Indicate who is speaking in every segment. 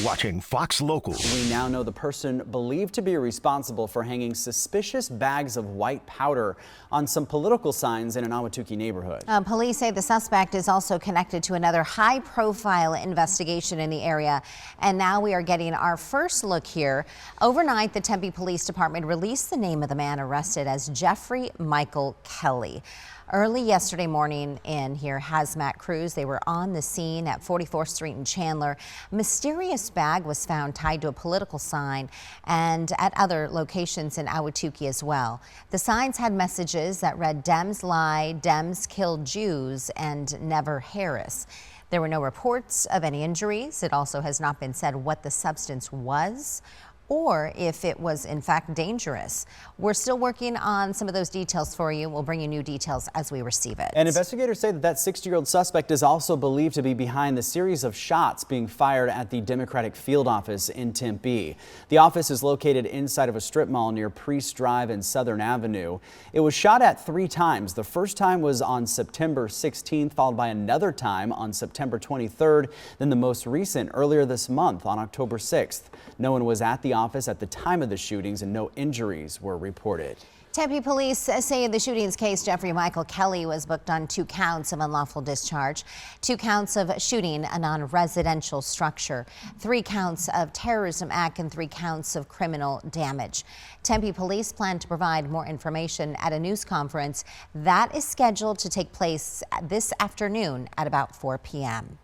Speaker 1: watching Fox Local.
Speaker 2: We now know the person believed to be responsible for hanging suspicious bags of white powder on some political signs in an Ahwatukee neighborhood.
Speaker 3: Police say the suspect is also connected to another high-profile investigation in the area. And now we are getting our first look here. Overnight, the Tempe Police Department released the name of the man arrested as Jeffrey Michael Kelly. Early yesterday morning in here, Hazmat crews, they were on the scene at 44th Street in Chandler. A mysterious bag was found tied to a political sign and at other locations in Ahwatukee as well. The signs had messages that read "Dems lie, Dems kill Jews," and "Never Harris." There were no reports of any injuries. It also has not been said what the substance was or if it was in fact dangerous. We're still working on some of those details for you. We'll bring you new details as we receive it.
Speaker 2: And investigators say that 60-year-old suspect is also believed to be behind the series of shots being fired at the Democratic field office in Tempe. The office is located inside of a strip mall near Priest Drive and Southern Avenue. It was shot at 3 times. The first time was on September 16th, followed by another time on September 23rd, then the most recent earlier this month on October 6th. No one was at the office at the time of the shootings and no injuries were reported.
Speaker 3: Tempe police say in the shootings case, Jeffrey Michael Kelly was booked on 2 counts of unlawful discharge, 2 counts of shooting a non-residential structure, 3 counts of terrorism act, and 3 counts of criminal damage. Tempe police plan to provide more information at a news conference that is scheduled to take place this afternoon at about 4 p.m.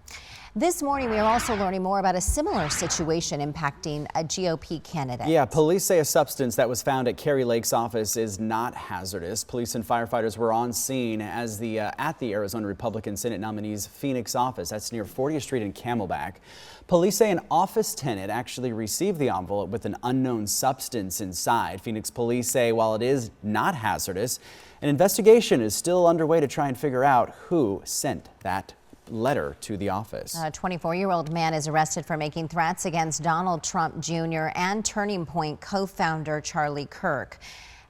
Speaker 3: This morning, we are also learning more about a similar situation impacting a GOP candidate. Yeah,
Speaker 2: police say a substance that was found at Kari Lake's office is not hazardous. Police and firefighters were on scene as at the Arizona Republican Senate nominee's Phoenix office. That's near 40th Street in Camelback. Police say an office tenant actually received the envelope with an unknown substance inside. Phoenix police say while it is not hazardous, an investigation is still underway to try and figure out who sent that letter to the office.
Speaker 3: A 24-year-old man is arrested for making threats against Donald Trump Jr. and Turning Point co-founder Charlie Kirk.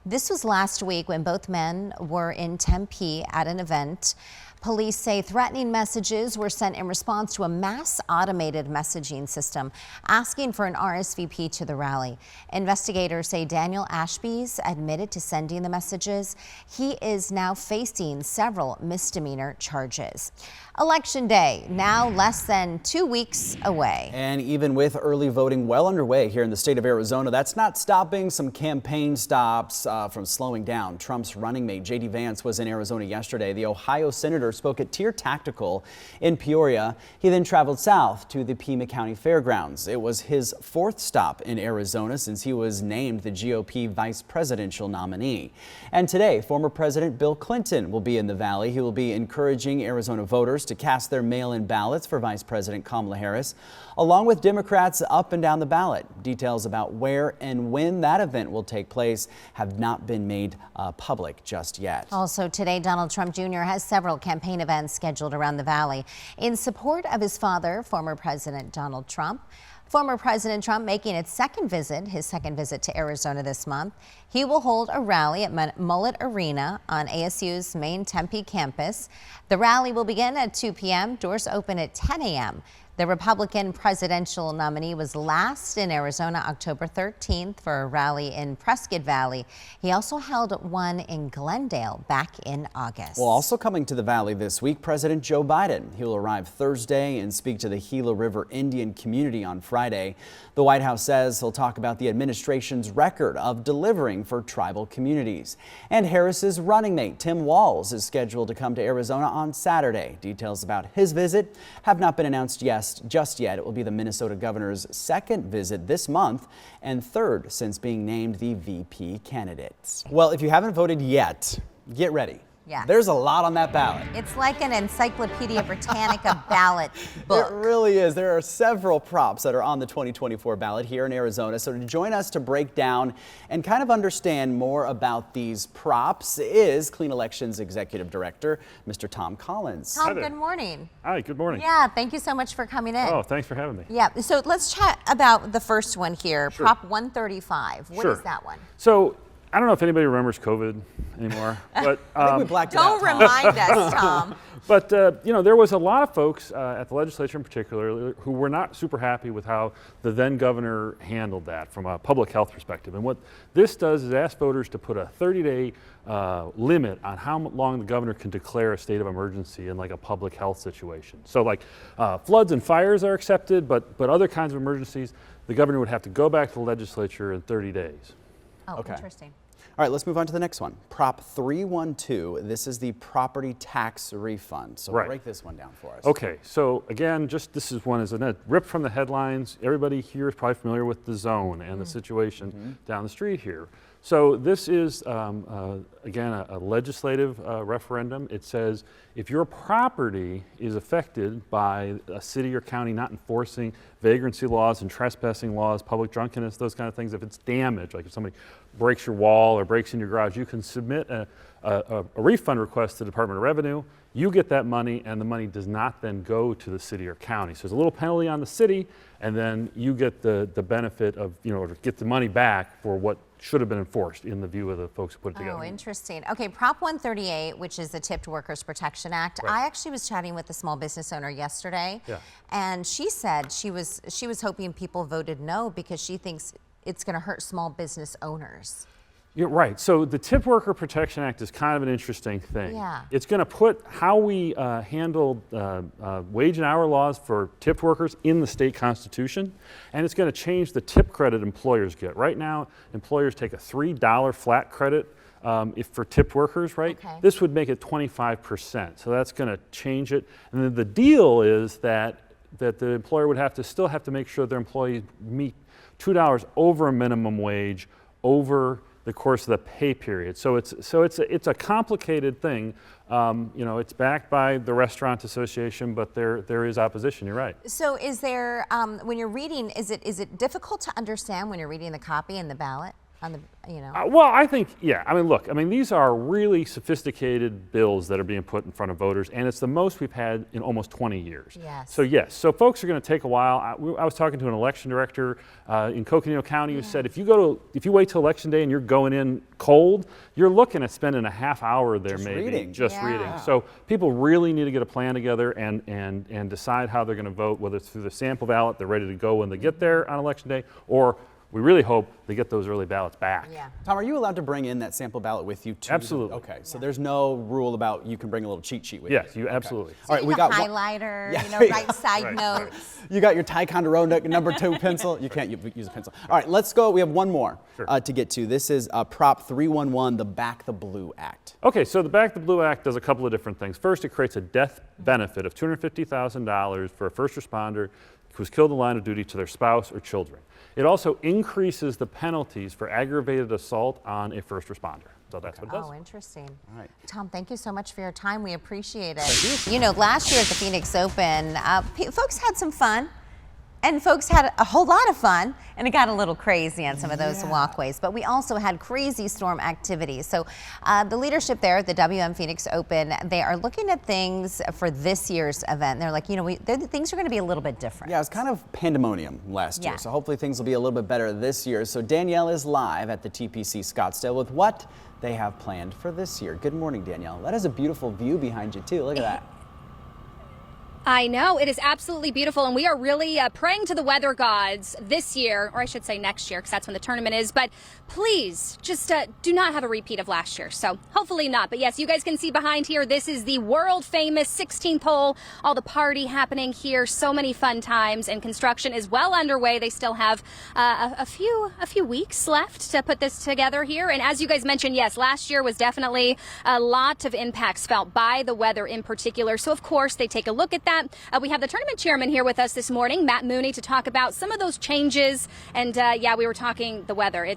Speaker 3: This was last week when both men were in Tempe at an event. Police say threatening messages were sent in response to a mass automated messaging system asking for an RSVP to the rally. Investigators say Daniel Ashby's admitted to sending the messages. He is now facing several misdemeanor charges. Election day, now less than 2 weeks away.
Speaker 2: And even with early voting well underway here in the state of Arizona, that's not stopping some campaign stops from slowing down. Trump's running mate, J.D. Vance, was in Arizona yesterday. The Ohio senator spoke at Tier Tactical in Peoria. He then traveled south to the Pima County Fairgrounds. It was his 4th stop in Arizona since he was named the GOP vice presidential nominee. And today, former President Bill Clinton will be in the Valley. He will be encouraging Arizona voters to cast their mail-in ballots for Vice President Kamala Harris, along with Democrats up and down the ballot. Details about where and when that event will take place have not been made public just yet.
Speaker 3: Also today, Donald Trump Jr. has several campaign events scheduled around the Valley in support of his father, former President Donald Trump. Former President Trump making his second visit to Arizona this month. He will hold a rally at Mullet Arena on ASU's main Tempe campus. The rally will begin at 2 p.m. Doors open at 10 a.m. The Republican presidential nominee was last in Arizona October 13th for a rally in Prescott Valley. He also held one in Glendale back in August.
Speaker 2: Well, also coming to the Valley this week, President Joe Biden. He will arrive Thursday and speak to the Gila River Indian community on Friday. The White House says he'll talk about the administration's record of delivering for tribal communities. And Harris's running mate, Tim Walz, is scheduled to come to Arizona on Saturday. Details about his visit have not been announced just yet. It will be the Minnesota governor's 2nd visit this month and 3rd since being named the VP candidate. Well, if you haven't voted yet, get ready.
Speaker 3: Yeah.
Speaker 2: There's a lot on that ballot.
Speaker 3: It's like an Encyclopedia Britannica ballot book.
Speaker 2: It really is. There are several props that are on the 2024 ballot here in Arizona. So to join us to break down and kind of understand more about these props is Clean Elections Executive Director, Mr. Tom Collins.
Speaker 3: Tom, good morning.
Speaker 4: Hi, good morning.
Speaker 3: Yeah, thank you so much for coming in.
Speaker 4: Oh, thanks for having me.
Speaker 3: Yeah, so let's chat about the first one here,
Speaker 4: Sure.
Speaker 3: Prop 135. What is that one?
Speaker 4: So I don't know if anybody remembers COVID anymore, but
Speaker 2: I think we blacked it
Speaker 3: Don't
Speaker 2: out, Tom.
Speaker 3: remind us, Tom.
Speaker 1: But there was a lot of folks at the legislature in particular who were not super happy with how the then governor handled that from a public health perspective. And what this does is ask voters to put a 30-day limit on how long the governor can declare a state of emergency in like a public health situation. So like floods and fires are accepted, but other kinds of emergencies, the governor would have to go back to the legislature in 30 days.
Speaker 3: Oh,
Speaker 2: okay.
Speaker 3: Interesting.
Speaker 2: All right, let's move on to the next one. Prop 312. This is the property tax refund. So
Speaker 1: Right.
Speaker 2: break this one down for us.
Speaker 1: Okay, so again, this is one, isn't it? Ripped from the headlines. Everybody here is probably familiar with the zone and the situation down the street here. So this is, again, a legislative referendum. It says if your property is affected by a city or county not enforcing vagrancy laws and trespassing laws, public drunkenness, those kind of things, if it's damaged, like if somebody breaks your wall or breaks in your garage, you can submit a refund request to the Department of Revenue. You get that money, and the money does not then go to the city or county. So there's a little penalty on the city, and then you get the benefit of, or get the money back for what should have been enforced in the view of the folks who put it together.
Speaker 3: Oh, interesting. Okay, Prop 138, which is the Tipped Workers Protection Act.
Speaker 1: Right.
Speaker 3: I actually was chatting with a small business owner yesterday, and she said she was hoping people voted no because she thinks it's going to hurt small business owners.
Speaker 1: You're right. So the Tipped Worker Protection Act is kind of an interesting thing.
Speaker 3: Yeah.
Speaker 1: It's going to put how we handle wage and hour laws for tipped workers in the state constitution, and it's going to change the tip credit employers get. Right now, employers take a $3 flat credit for tipped workers, right?
Speaker 3: Okay.
Speaker 1: This would make it 25%. So that's going to change it. And then the deal is that the employer would still have to make sure their employees meet $2 over a minimum wage over the course of the pay period. So it's a complicated thing. It's backed by the Restaurant Association, but there is opposition. You're right.
Speaker 3: So is there, when you're reading, is it difficult to understand when you're reading the copy and the ballot?
Speaker 1: Well, I think, yeah. These are really sophisticated bills that are being put in front of voters, and it's the most we've had in almost 20 years.
Speaker 3: Yes.
Speaker 1: So yes, so folks are going to take a while. I was talking to an election director in Coconino County who said if you wait till election day and you're going in cold, you're looking at spending a half hour there
Speaker 2: Just
Speaker 1: maybe
Speaker 2: reading.
Speaker 1: reading. So people really need to get a plan together and decide how they're going to vote, whether it's through the sample ballot, they're ready to go when they get there on election day, or we really hope they get those early ballots back.
Speaker 3: Yeah.
Speaker 2: Tom, are you allowed to bring in that sample ballot with you too?
Speaker 1: Absolutely.
Speaker 2: Okay, so there's no rule about you can bring a little cheat sheet with you.
Speaker 1: Yes, you absolutely.
Speaker 3: So
Speaker 2: All right,
Speaker 3: you
Speaker 2: we
Speaker 3: got
Speaker 2: got
Speaker 3: highlighter,
Speaker 2: Yeah.
Speaker 3: write side
Speaker 1: Right.
Speaker 3: notes.
Speaker 2: You got your Ticonderoga number 2 pencil. You can't use a pencil. All right, let's go. We have one more to get to. This is Prop 311, the Back the Blue Act.
Speaker 1: Okay, so the Back the Blue Act does a couple of different things. First, it creates a death benefit of $250,000 for a first responder who was killed in the line of duty to their spouse or children. It also increases the penalties for aggravated assault on a first responder. So that's what it does.
Speaker 3: Oh, interesting.
Speaker 2: All right.
Speaker 3: Tom, thank you so much for your time. We appreciate it. Last year at the Phoenix Open, folks had some fun. And folks had a whole lot of fun, and it got a little crazy on some of those walkways. But we also had crazy storm activity. So the leadership there at the WM Phoenix Open, they are looking at things for this year's event. They're like, things are going to be a little bit different.
Speaker 2: Yeah, it's kind of pandemonium last year, so hopefully things will be a little bit better this year. So Danielle is live at the TPC Scottsdale with what they have planned for this year. Good morning, Danielle. That is a beautiful view behind you, too. Look at that.
Speaker 4: I know, it is absolutely beautiful, and we are really praying to the weather gods this year, or I should say next year, because that's when the tournament is, but please just do not have a repeat of last year, so hopefully not. But yes, you guys can see behind here, this is the world famous 16th hole, all the party happening here, so many fun times, and construction is well underway. They still have a few weeks left to put this together here, and as you guys mentioned, yes, last year was definitely a lot of impacts felt by the weather in particular, so of course they take a look at that. We have the tournament chairman here with us this morning, Matt Mooney, to talk about some of those changes. And we were talking the weather.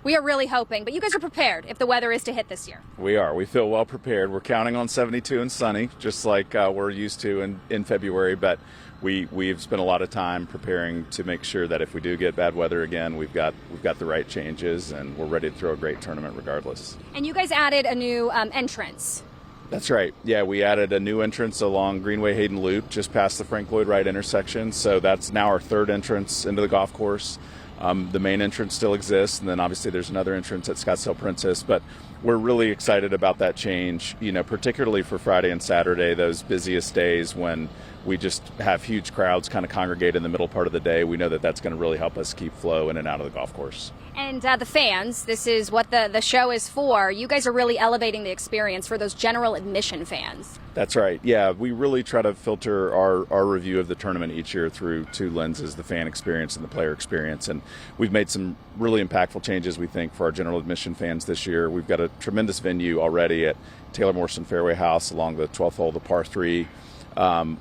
Speaker 4: We are really hoping, but you guys are prepared if the weather is to hit this year.
Speaker 5: We are. We feel well prepared. We're counting on 72 and sunny, just like we're used to in February. But we've spent a lot of time preparing to make sure that if we do get bad weather again, we've got the right changes, and we're ready to throw a great tournament regardless.
Speaker 4: And you guys added a new entrance.
Speaker 5: That's right. Yeah, we added a new entrance along Greenway Hayden Loop, just past the Frank Lloyd Wright intersection. So that's now our third entrance into the golf course. The main entrance still exists, and then obviously there's another entrance at Scottsdale Princess, but we're really excited about that change, particularly for Friday and Saturday, those busiest days when we just have huge crowds kind of congregate in the middle part of the day. We know that that's going to really help us keep flow in and out of the golf course.
Speaker 4: And the fans, this is what the show is for. You guys are really elevating the experience for those general admission fans.
Speaker 5: That's right. Yeah, we really try to filter our review of the tournament each year through two lenses, the fan experience and the player experience. And we've made some really impactful changes, we think, for our general admission fans this year. We've got a tremendous venue already at Taylor Morrison Fairway House along the 12th hole, the par 3.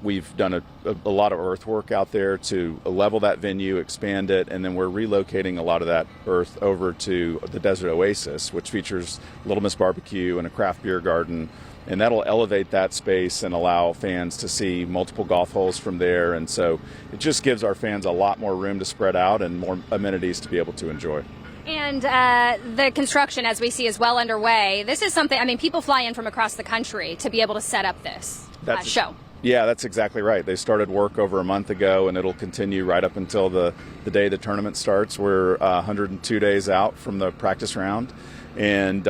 Speaker 5: We've done a lot of earthwork out there to level that venue, expand it, and then we're relocating a lot of that earth over to the Desert Oasis, which features Little Miss Barbecue and a craft beer garden. And that'll elevate that space and allow fans to see multiple golf holes from there. And so it just gives our fans a lot more room to spread out and more amenities to be able to enjoy.
Speaker 4: And the construction, as we see, is well underway. This is something, people fly in from across the country to be able to set up this show.
Speaker 5: Yeah, that's exactly right. They started work over a month ago, and it'll continue right up until the day the tournament starts. We're 102 days out from the practice round. And,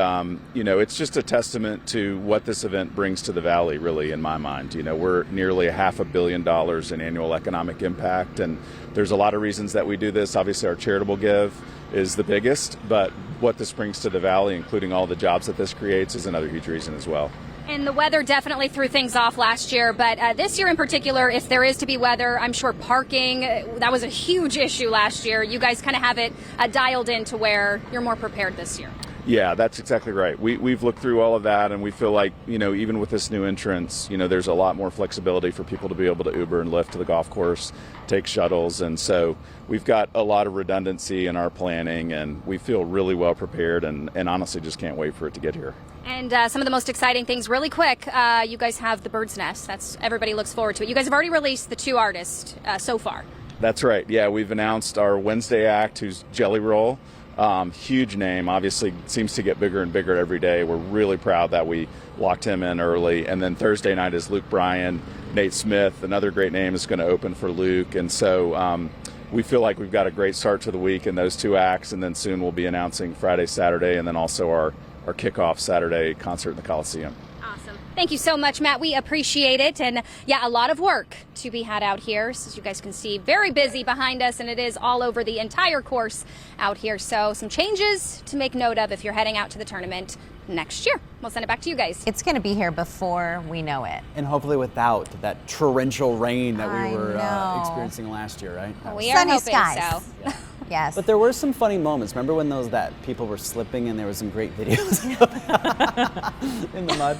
Speaker 5: it's just a testament to what this event brings to the Valley, really, in my mind. We're nearly $500 million in annual economic impact, and there's a lot of reasons that we do this. Obviously, our charitable give is the biggest, but what this brings to the Valley, including all the jobs that this creates, is another huge reason as well.
Speaker 4: And the weather definitely threw things off last year, but this year in particular, if there is to be weather, I'm sure parking, that was a huge issue last year. You guys kind of have it dialed in to where you're more prepared this year.
Speaker 5: Yeah, that's exactly right. We've looked through all of that, and we feel like, even with this new entrance, there's a lot more flexibility for people to be able to Uber and Lyft to the golf course, take shuttles. And so we've got a lot of redundancy in our planning, and we feel really well prepared and honestly just can't wait for it to get here.
Speaker 4: And some of the most exciting things, really quick, you guys have the Bird's Nest. That's everybody looks forward to it. You guys have already released the 2 artists so far.
Speaker 5: That's right. Yeah, we've announced our Wednesday act, who's Jelly Roll. Huge name, obviously seems to get bigger and bigger every day. We're really proud that we locked him in early. And then Thursday night is Luke Bryan. Nate Smith, another great name, is going to open for Luke. And so we feel like we've got a great start to the week in those 2 acts. And then soon we'll be announcing Friday, Saturday, and then also our kickoff Saturday concert in the Coliseum.
Speaker 4: Awesome. Thank you so much, Matt. We appreciate it. And yeah, a lot of work to be had out here. As you guys can see, very busy behind us, and it is all over the entire course out here. So some changes to make note of if you're heading out to the tournament next year. We'll send it back to you guys.
Speaker 3: It's going to be here before we know it.
Speaker 2: And hopefully without that torrential rain that we were experiencing last year, right?
Speaker 4: We are
Speaker 3: Sunny
Speaker 4: hoping
Speaker 3: skies.
Speaker 4: so.
Speaker 3: Yes.
Speaker 2: But there were some funny moments. Remember when that people were slipping and there was some great videos in the mud?